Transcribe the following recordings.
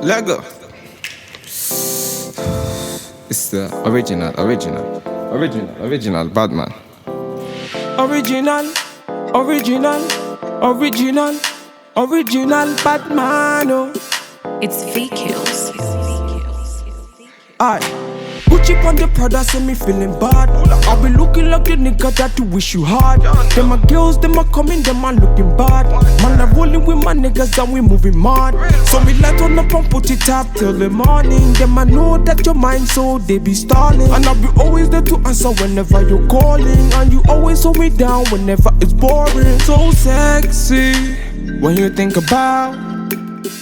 Lego. It's the original Batman. Original Batman. Oh. It's V-Kills. Aye. Gucci on the Prada, say me feeling bad. I be looking like the nigga that you wish you had. Them my girls, them a coming, them a looking bad. Man, I rolling with my niggas and we moving mad. So me light on up and put it up till the morning. Them I know that your mind, so they be stalling. And I be always there to answer whenever you're calling. And you always hold me down whenever it's boring. So sexy when you think about.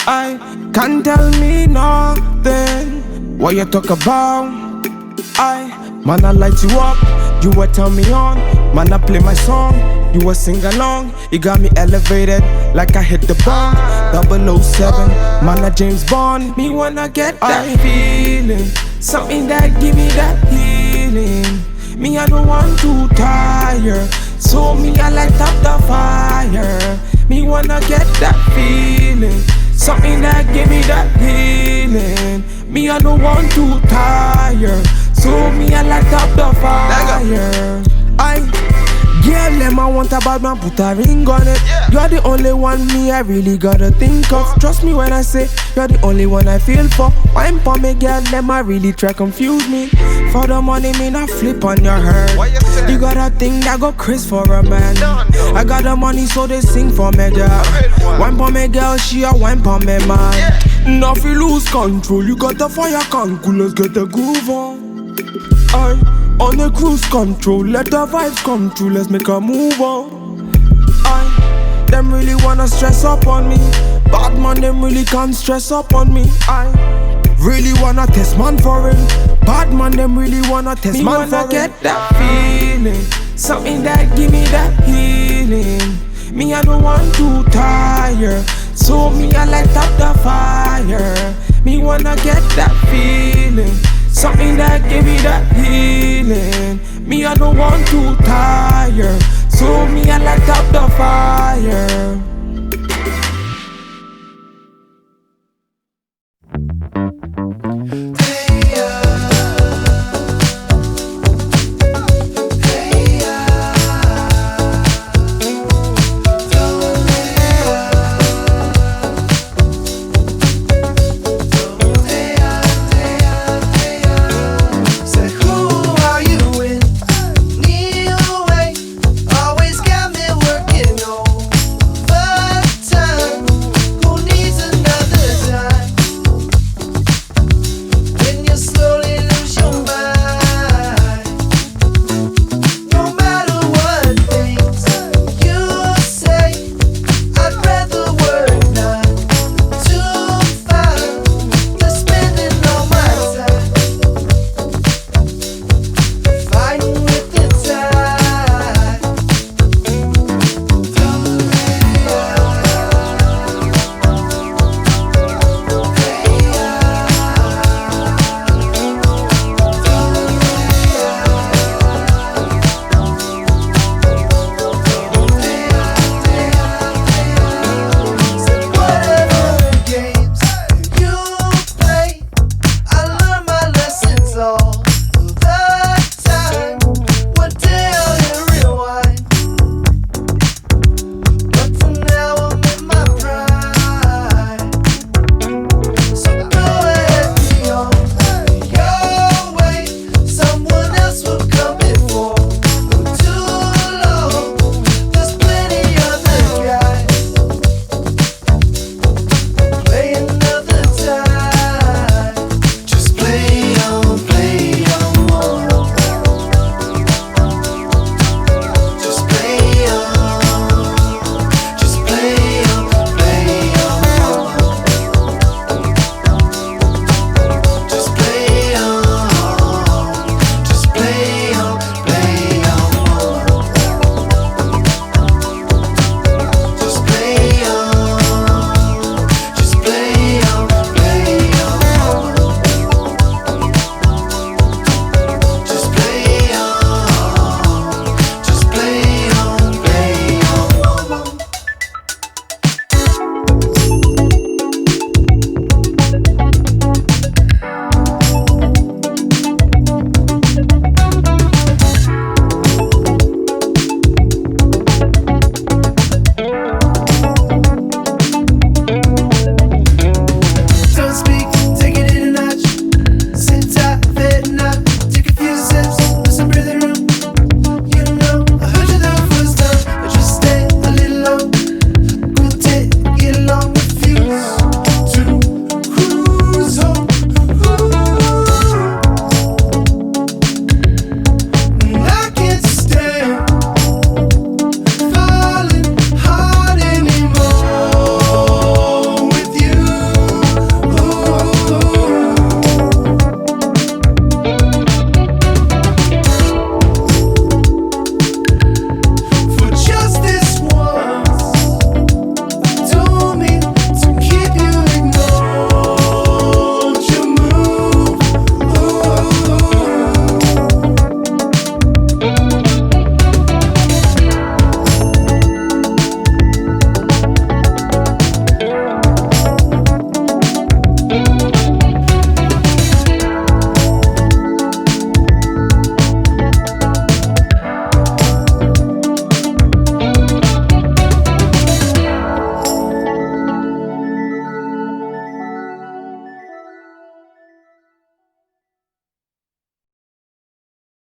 I can't tell me nothing. What you talk about? Man, I light you up, you will turn me on. Man, I play my song, you will sing along. You got me elevated like I hit the bomb. 007, man, I James Bond. Me wanna get that feeling something that give me that healing. Me I don't want to tire, so me I light up the fire. Me wanna get that feeling, something that give me that healing. Me I don't want to tire, so me I light up the fire. Girl, them I want a bad man, put a ring on it. You're the only one me I really gotta think of. Trust me when I say you're the only one I feel for. Wine for me, girl, them I really try confuse me. For the money, me not flip on your head. You got a thing that go crazy for a man. I got the money, so they sing for me, girl. Wine for me, girl, she a wine for me, man. Now if you lose control, you got the fire can cool, let's get the groove on. On a cruise control, let the vibes come true, let's make a move on. Them really wanna stress up on me. Bad man, them really can't stress up on me. I really wanna test man for it. Bad man, them really wanna test man for it. Me wanna get that feeling, something that give me that healing. Me I don't want to tire, so me I light up the fire. Me wanna get that feeling, something that give me that healing. Me I don't want to tire, so me I light up the fire.